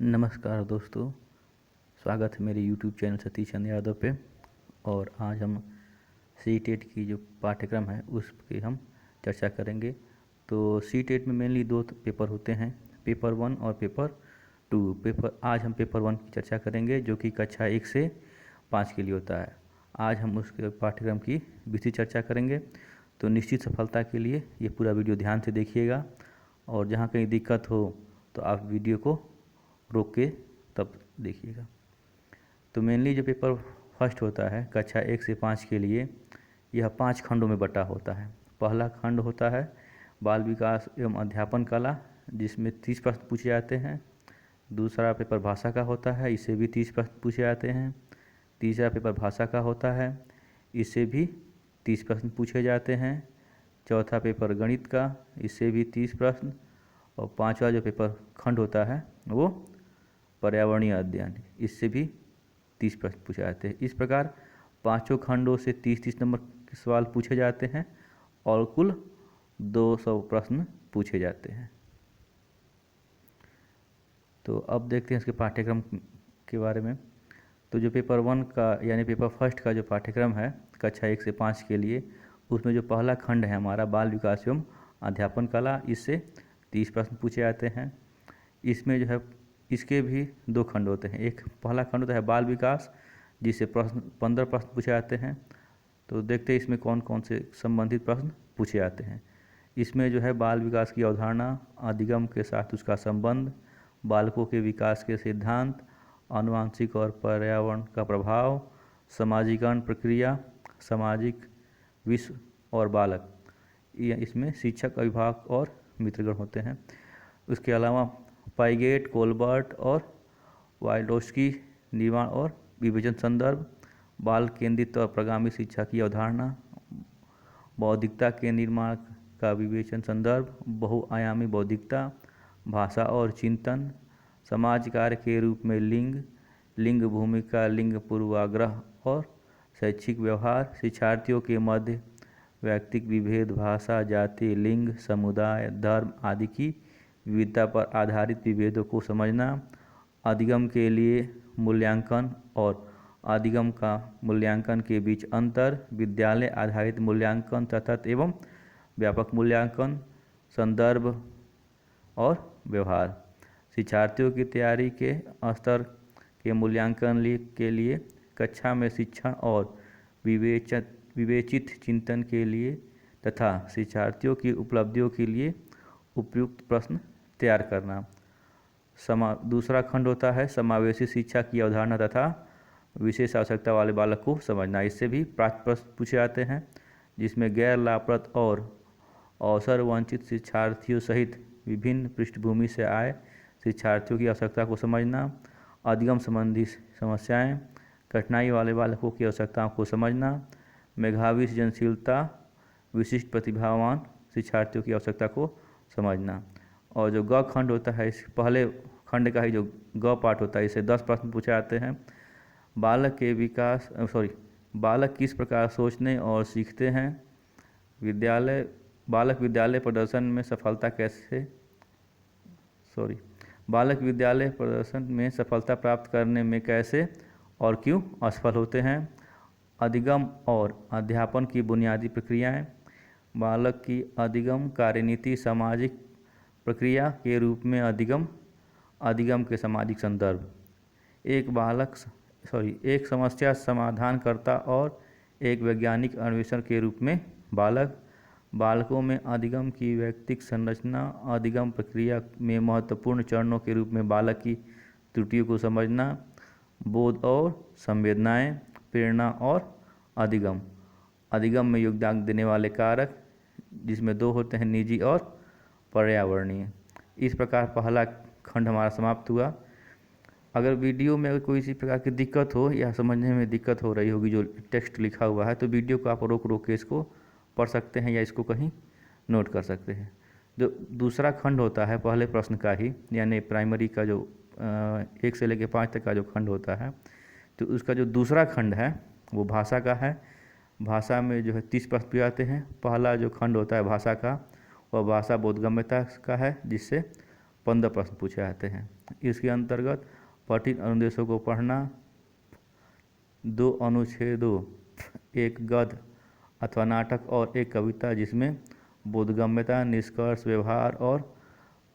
नमस्कार दोस्तों, स्वागत है मेरे YouTube चैनल सतीश चंद्र यादव पे। और आज हम सी टेट की जो पाठ्यक्रम है उस पे हम चर्चा करेंगे। तो सी टेट में मेनली दो पेपर होते हैं, पेपर 1 और पेपर 2। आज हम पेपर 1 की चर्चा करेंगे जो कि कक्षा 1 से 5 के लिए होता है। आज हम उसके पाठ्यक्रम की विस्तृत चर्चा करेंगे। तो निश्चित सफलता के लिए ये पूरा वीडियो ध्यान से देखिएगा, और जहाँ कहीं दिक्कत हो तो आप वीडियो को रोक के तब देखिएगा। तो मेनली जो पेपर फर्स्ट होता है कक्षा 1 से 5 के लिए, यह 5 खंडों में बटा होता है। पहला खंड होता है बाल विकास एवं अध्यापन कला, जिसमें 30 प्रश्न पूछे जाते हैं। दूसरा पेपर भाषा का होता है, इससे भी 30 प्रश्न पूछे जाते हैं। तीसरा पेपर भाषा का होता है, इससे भी 30 प्रश्न पूछे जाते हैं। चौथा पेपर गणित का, इससे भी 30 प्रश्न। और पांचवा जो पेपर खंड होता है वो पर्यावरणीय अध्ययन, इससे भी 30 प्रश्न पूछे जाते हैं। इस प्रकार पांचों खंडों से 30-30 नंबर के सवाल पूछे जाते हैं और कुल 200 प्रश्न पूछे जाते हैं। तो अब देखते हैं इसके पाठ्यक्रम के बारे में। तो जो पेपर 1 का यानी पेपर फर्स्ट का जो पाठ्यक्रम है कक्षा 1 से 5 के लिए, उसमें जो पहला खंड है हमारा बाल विकास एवं अध्यापन कला, इससे 30 प्रश्न पूछे जाते हैं। इसमें जो है इसके भी दो खंड होते हैं। एक पहला खंड होता है बाल विकास, जिससे 15 प्रश्न पूछे जाते हैं। तो देखते हैं इसमें कौन कौन से संबंधित प्रश्न पूछे जाते हैं। इसमें जो है बाल विकास की अवधारणा, अधिगम के साथ उसका संबंध, बालकों के विकास के सिद्धांत, आनुवंशिक और पर्यावरण का प्रभाव, समाजीकरण प्रक्रिया, सामाजिक विश्व और बालक, ये इसमें शिक्षक, अभिभावक और मित्रगण होते हैं। उसके अलावा पाइगेट, कोलबर्ट और वाइल्डोस्की निर्माण और विवेचन संदर्भ, बाल केंद्रित और प्रगामी शिक्षा की अवधारणा, बौद्धिकता के निर्माण का विवेचन संदर्भ, बहुआयामी बौद्धिकता, भाषा और चिंतन, समाज कार्य के रूप में लिंग, लिंग भूमिका, लिंग पूर्वाग्रह और शैक्षिक व्यवहार, शिक्षार्थियों के मध्य व्यक्तिक विभेद, भाषा, जाति, लिंग, समुदाय, धर्म आदि की विविधता पर आधारित विभेदों को समझना, अधिगम के लिए मूल्यांकन और अधिगम का मूल्यांकन के बीच अंतर, विद्यालय आधारित मूल्यांकन, सतत एवं व्यापक मूल्यांकन, संदर्भ और व्यवहार, शिक्षार्थियों की तैयारी के स्तर के मूल्यांकन के लिए कक्षा में शिक्षण और विवेचित चिंतन के लिए तथा शिक्षार्थियों की उपलब्धियों के लिए उपयुक्त प्रश्न तैयार करना। दूसरा खंड होता है समावेशी शिक्षा की अवधारणा तथा विशेष आवश्यकता वाले बालक को समझना। इससे भी 5 प्रश्न पूछे जाते हैं, जिसमें गैर लाभप्रद और अवसर वंचित शिक्षार्थियों सहित विभिन्न पृष्ठभूमि से आए शिक्षार्थियों की आवश्यकता को समझना, अधिगम संबंधी समस्याएं, कठिनाई वाले बालकों की आवश्यकताओं को समझना, मेधावी सृजनशीलता, विशिष्ट प्रतिभावान शिक्षार्थियों की आवश्यकता को समझना। और जो ग खंड होता है, इस पहले खंड का ही जो ग पार्ट होता है, इसे 10 प्रश्न पूछे जाते हैं। बालक किस प्रकार सोचने और सीखते हैं, बालक विद्यालय प्रदर्शन में सफलता प्राप्त करने में कैसे और क्यों असफल होते हैं, अधिगम और अध्यापन की बुनियादी प्रक्रियाएं, बालक की अधिगम कार्यनीति, सामाजिक प्रक्रिया के रूप में अधिगम के सामाजिक संदर्भ, एक समस्या समाधानकर्ता और एक वैज्ञानिक अन्वेषण के रूप में बालकों में अधिगम की व्यक्तिक संरचना, अधिगम प्रक्रिया में महत्वपूर्ण चरणों के रूप में बालक की त्रुटियों को समझना, बोध और संवेदनाएं, प्रेरणा और अधिगम में योगदान देने वाले कारक, जिसमें 2 होते हैं, निजी और पर्यावरणीय। इस प्रकार पहला खंड हमारा समाप्त हुआ। अगर वीडियो में कोई इसी प्रकार की दिक्कत हो या समझने में दिक्कत हो रही होगी जो टेक्स्ट लिखा हुआ है, तो वीडियो को आप रोक के इसको पढ़ सकते हैं या इसको कहीं नोट कर सकते हैं। जो दूसरा खंड होता है पहले प्रश्न का ही, यानी प्राइमरी का जो 1 से लेकर 5 तक का जो खंड होता है, तो उसका जो दूसरा खंड है वो भाषा का है। भाषा में जो है 30 प्रश्न भी आते हैं। पहला जो खंड होता है भाषा का, वह भाषा बोधगम्यता का है, जिससे 15 प्रश्न पूछे जाते हैं। इसके अंतर्गत पठित अनुदेशों को पढ़ना, 2 अनुच्छेदों, एक गद्य अथवा नाटक और एक कविता जिसमें बोधगम्यता, निष्कर्ष, व्यवहार और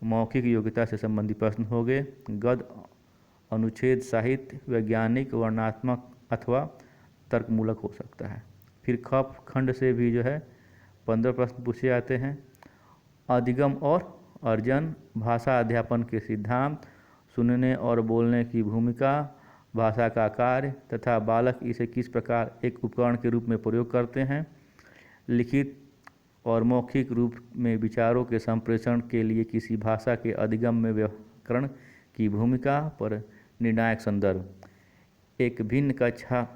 मौखिक योग्यता से संबंधित प्रश्न हो गए। गद्य अनुच्छेद साहित्य, वैज्ञानिक, वर्णनात्मक अथवा तर्कमूलक हो सकता है। फिर ख खंड से भी जो है 15 प्रश्न पूछे जाते हैं। अधिगम और अर्जन, भाषा अध्यापन के सिद्धांत, सुनने और बोलने की भूमिका, भाषा का कार्य तथा बालक इसे किस प्रकार एक उपकरण के रूप में प्रयोग करते हैं। लिखित और मौखिक रूप में विचारों के संप्रेषण के लिए किसी भाषा के अधिगम में व्याकरण की भूमिका पर निर्णायक संदर्भ। एक भिन्न कक्षा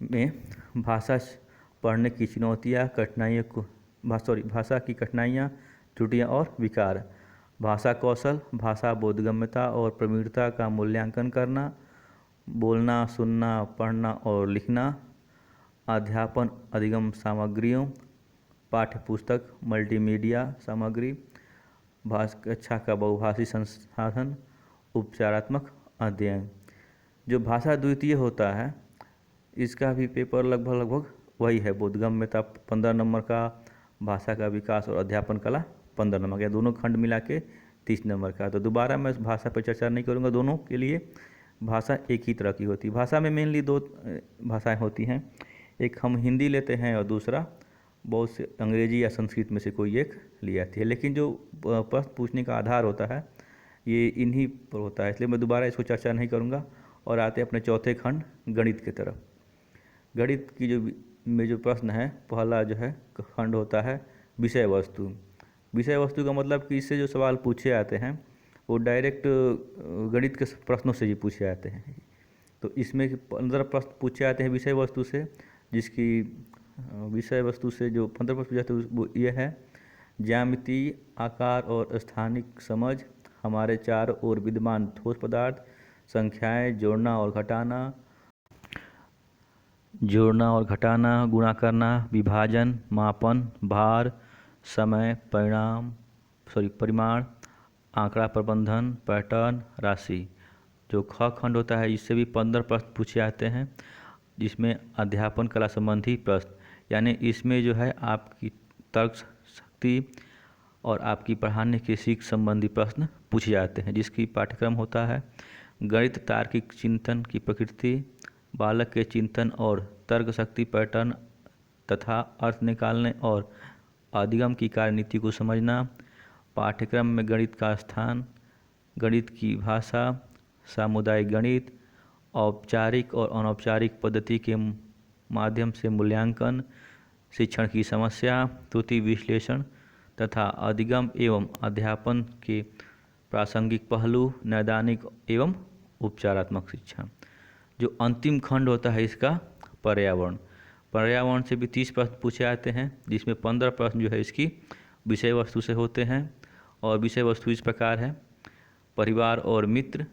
में भाषा पढ़ने की चुनौतियाँ, कठिनाइयों को भाषा की कठिनाइयाँ, त्रुटियाँ और विकार। भाषा कौशल, भाषा बोधगम्यता और प्रवीणता का मूल्यांकन करना, बोलना, सुनना, पढ़ना और लिखना। अध्यापन अधिगम सामग्रियों, पाठ्य पुस्तक, मल्टीमीडिया सामग्री, कक्षा का बहुभाषी संसाधन, उपचारात्मक अध्ययन। जो भाषा द्वितीय होता है इसका भी पेपर लगभग वही है। बोधगम्यता 15 नंबर का, भाषा का विकास और अध्यापन कला 15 नंबर का, दोनों खंड मिला के 30 नंबर का। तो दोबारा मैं भाषा पर चर्चा नहीं करूँगा। दोनों के लिए भाषा एक ही तरह की होती है। भाषा में मेनली 2 भाषाएं होती हैं, एक हम हिंदी लेते हैं और दूसरा बहुत से अंग्रेजी या संस्कृत में से कोई एक ली जाती है। लेकिन जो प्रश्न पूछने का आधार होता है ये इन्हीं पर होता है, इसलिए मैं दोबारा इसको चर्चा नहीं करूँगा। और आते हैं अपने चौथे खंड गणित की तरफ। गणित की जो प्रश्न है, पहला जो है खंड होता है विषय वस्तु। विषय वस्तु का मतलब कि इससे जो सवाल पूछे जाते हैं वो डायरेक्ट गणित के प्रश्नों से ही पूछे जाते हैं। तो इसमें 15 प्रश्न पूछे जाते हैं विषय वस्तु से, जिसकी विषय वस्तु से जो 15 प्रश्न पूछे जाते हैं वो ये है: ज्यामिति, आकार और स्थानिक समझ, हमारे चारों ओर विद्यमान ठोस पदार्थ, संख्याएं, जोड़ना और घटाना, गुणा करना, विभाजन, मापन, भार, समय, परिमाण, आंकड़ा प्रबंधन, पैटर्न, राशि। जो ख खंड होता है इससे भी 15 प्रश्न पूछे जाते हैं, जिसमें अध्यापन कला संबंधी प्रश्न, यानी इसमें जो है आपकी तर्क शक्ति और आपकी पढ़ाने की सीख संबंधी प्रश्न पूछे जाते हैं। जिसकी पाठ्यक्रम होता है गणित, तार्किक चिंतन की प्रकृति, बालक के चिंतन और तर्क शक्ति, पैटर्न तथा अर्थ निकालने और अधिगम की कार्यनीति को समझना। पाठ्यक्रम में गणित का स्थान, गणित की भाषा, सामुदायिक गणित, औपचारिक और अनौपचारिक पद्धति के माध्यम से मूल्यांकन, शिक्षण की समस्या, त्रुटि विश्लेषण तथा अधिगम एवं अध्यापन के प्रासंगिक पहलू, नैदानिक एवं उपचारात्मक शिक्षा। जो अंतिम खंड होता है इसका पर्यावरण से भी 30 प्रश्न पूछे जाते हैं, जिसमें 15 प्रश्न जो है इसकी विषय वस्तु से होते हैं। और विषय वस्तु इस प्रकार है: परिवार और मित्र,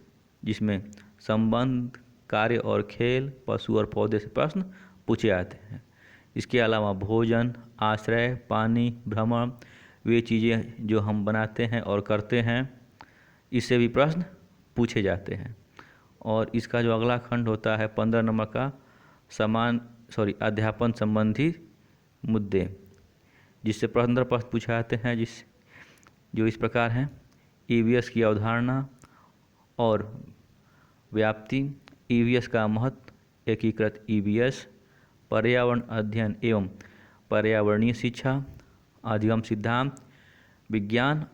जिसमें संबंध, कार्य और खेल, पशु और पौधे से प्रश्न पूछे जाते हैं। इसके अलावा भोजन, आश्रय, पानी, भ्रमण, वे चीज़ें जो हम बनाते हैं और करते हैं, इससे भी प्रश्न पूछे जाते हैं। और इसका जो अगला खंड होता है 15 नंबर का अध्यापन संबंधी मुद्दे, जिससे 15 प्रश्न पूछे जाते हैं, जो इस प्रकार हैं: ईवीएस की अवधारणा और व्याप्ति, ईवीएस का महत्व, एकीकृत ईवीएस, पर्यावरण अध्ययन एवं पर्यावरणीय शिक्षा, अधिगम सिद्धांत, विज्ञान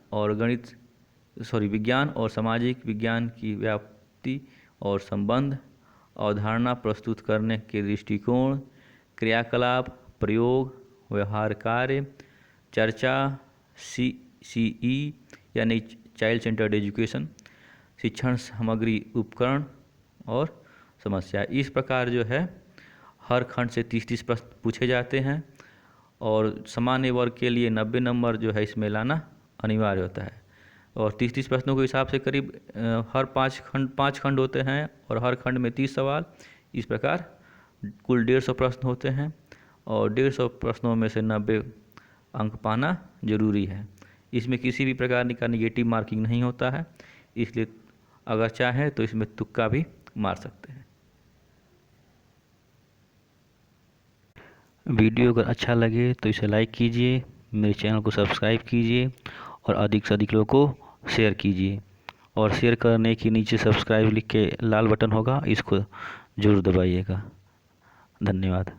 और सामाजिक विज्ञान की व्याप्ति और संबंध, अवधारणा प्रस्तुत करने के दृष्टिकोण, क्रियाकलाप, प्रयोग, व्यवहार कार्य, चर्चा, CCE यानी चाइल्ड सेंटर्ड एजुकेशन, शिक्षण सामग्री, उपकरण और समस्या। इस प्रकार जो है हर खंड से 30-30 प्रश्न पूछे जाते हैं और सामान्य वर्ग के लिए 90 नंबर जो है इसमें लाना अनिवार्य होता है। और 30-30 प्रश्नों के हिसाब से करीब हर 5 खंड होते हैं और हर खंड में 30 सवाल। इस प्रकार कुल 150 प्रश्न होते हैं और 150 प्रश्नों में से 90 अंक पाना जरूरी है। इसमें किसी भी प्रकार का निगेटिव मार्किंग नहीं होता है, इसलिए अगर चाहें तो इसमें तुक्का भी मार सकते हैं। वीडियो अगर अच्छा लगे तो इसे लाइक कीजिए, मेरे चैनल को सब्सक्राइब कीजिए और अधिक से अधिक लोगों को शेयर कीजिए। और शेयर करने के नीचे सब्सक्राइब लिख के लाल बटन होगा, इसको ज़रूर दबाइएगा। धन्यवाद।